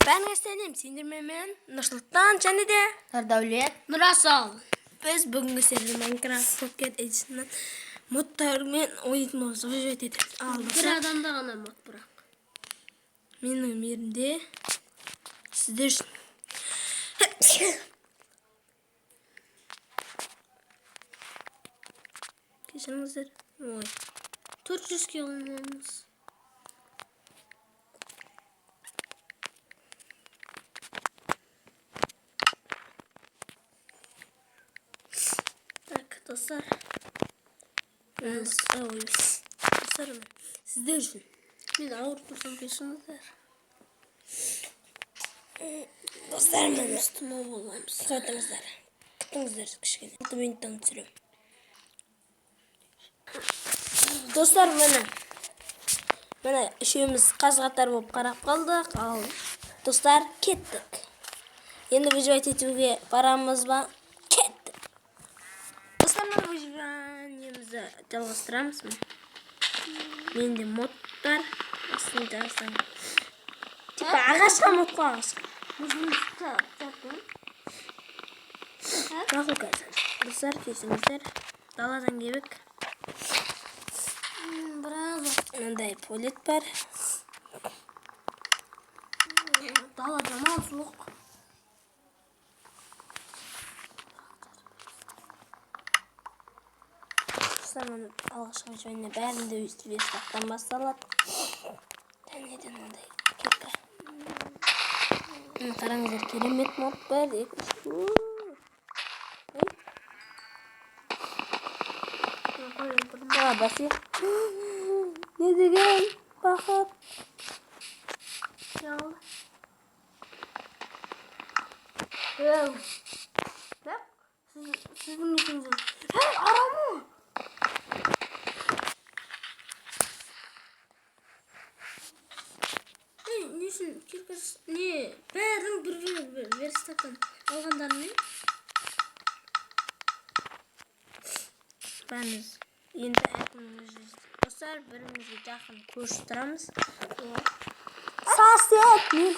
Ben Selim, sindirmemen Nursultan және де Нұрдәулет. Нұрасал. Біз бүгінгі серия Minecraft Pocket Edition'dan modдармен ойнайтынымызды өжет етеміз. Bir adamda ғана mod бірақ. Менің ерімде сіздер үшін. Кешіріңіздер. Ой. 400-ге ойнаймыз. Так, dostlar. Dostlar sizler үшін. Мен ауыр тұрсам кешіріңіздер. Dostlar мен Үстіме болмаймыз. Күтіңіздер. Күтіңіздер кішкене. 6 минуттан түсірем. Dostlar Міне үшеуміз қаз-қатар болып қарап қалдық. Ал достар кеттік. Енді выживать етуге барамыз ба? Кеттік. Достар выживаниемізді жалғастырамыз. Менде модтар. Осыны жазсам. Типа ағашқа мод қойғыз. Мақұл қазір. Достар кесіңіздер. Даладан кебек. Мындай полет бар. Далада мал жоқ. Саман алғашқы жойны бәрінде верстақтан басталады. Дәнеден ондай кетті. Қараңыздар, керемет мод бар. Басы. Не деген бақыт. Сіздің несіңізден. Арамы! Несін, киркас, не, бәрін бір верстақтан алғандарымен. Бәріміз енді әкіміміз достар, бірімізге жақын көрші тұрамыз. Сасет! Мен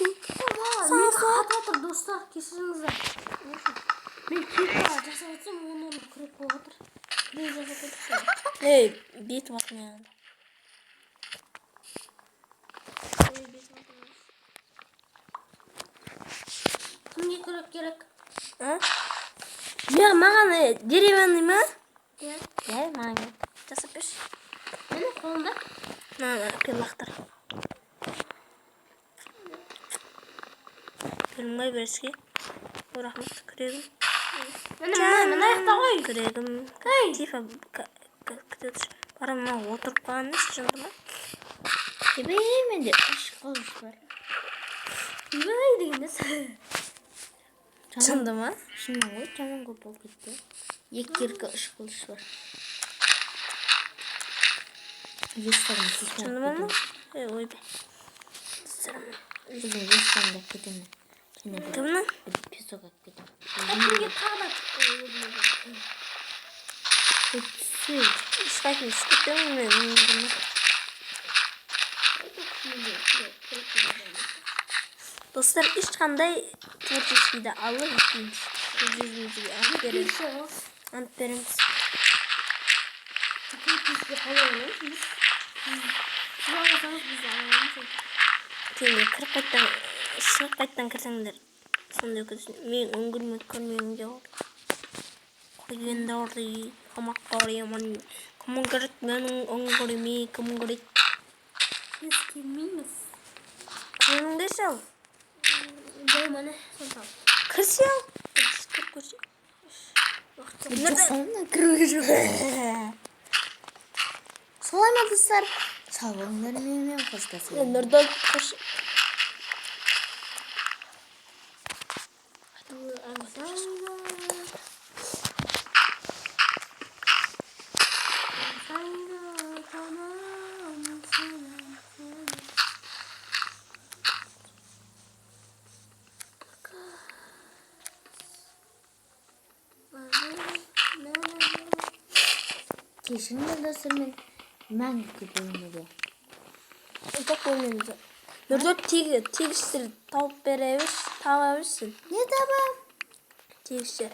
қататыр достар, кесіріңіздер. Мен кирка жасап атсам, оны күрек болып отыр. Күрек жасап отыр. Ей, бет батмайғанда. Кімге күрек керек? Маған деревянный ма? Иә, маған жасап берші. Мені қолында. Кел лақтыр. Келмей берші. Рахмет, күрегім. Мен аяқта қой. Күрегім. Тифа күтеді. Барымна отырып қалған емес, жынды ма? Менде 3 қылыш бар. Ебай дегенде Жынды ма? Шынын ғой, жаман көп болып кетті. 2 кирка 3 қылыш бар. Жынды ма? Ой бе. Біздің вестаңда кетемін. Кімнің? Песок әп кетем. Кімге қағдат? Ешқайсың үшкеттің мен. Достар, ешқандай творческийді алып етпейміз. Жүзімізге ант береміз. Ант береміз. Теңге кіріп қайттан, шығып қайттан кірсеңдер. Сондай көзін. Мен өңгірмей көрмеймде ол. Қойгенде орды қамақ бар емін. Кімін көріп менің өңгірмей, кімін көріп. Біз келмейміз. Кімің деші ал? Болманы, сонтал. Кірсе ал? Кіріп көрсе. Жасауына кіруге жоқ. Солай ма достар? Салбаңдар менімен қоштасың. Нұрдал қош. Кешіріңдер достар, мен мәңгі бөлмеде. Ұзақ бөлмемізді. Нұрдоп тегістер тауып таба берсін. Ne tamam? Тегістер.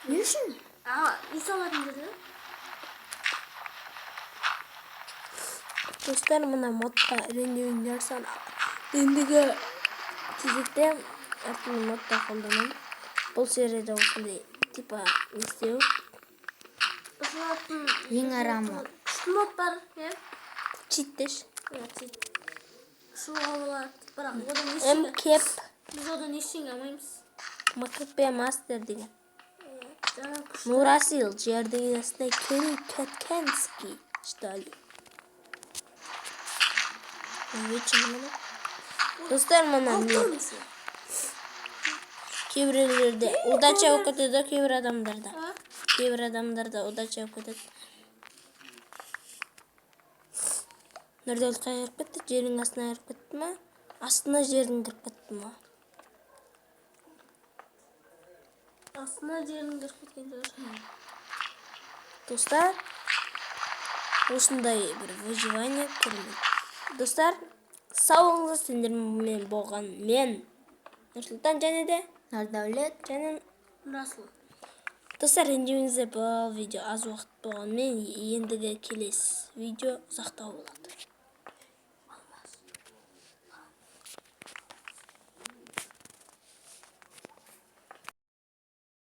Ne için? Aa, insanların dedi. Достар, мына модқа рендеуін жарсан. Ендігі кезекте әртүрлі модта қолданамын. Бұл серияда осындай типа не істеу. Ең арамы. Күшті мод бар, е? Читтеш. Şu havalar. Бірақ одан М-кеп. Biz odan ештеңе алмаймыз. МКП мастер деген. Жаңа күшті. Мурасил, жердің астына Кенни Кеткенский, что ли? Достар, мына мен кейбіреулерде удача болып кетеді, кейбір адамдарда удача болып кетеді. Нұрдолқа кіріп кетті, жердің астына кіріп кетті ма? Астына жердің кіріп кетті ма? Астына жердің кіріп кеткендер. Достар, осындай бір выживание керемет. Достар, сау болыңыздар, сендермен болған мен Нұрсұлтан және де Нұрдәулет. және Расыл. достар, ренжімеңіздер, бұл видео аз уақыт болғанмен ендігі келесі видео ұзақтау болады.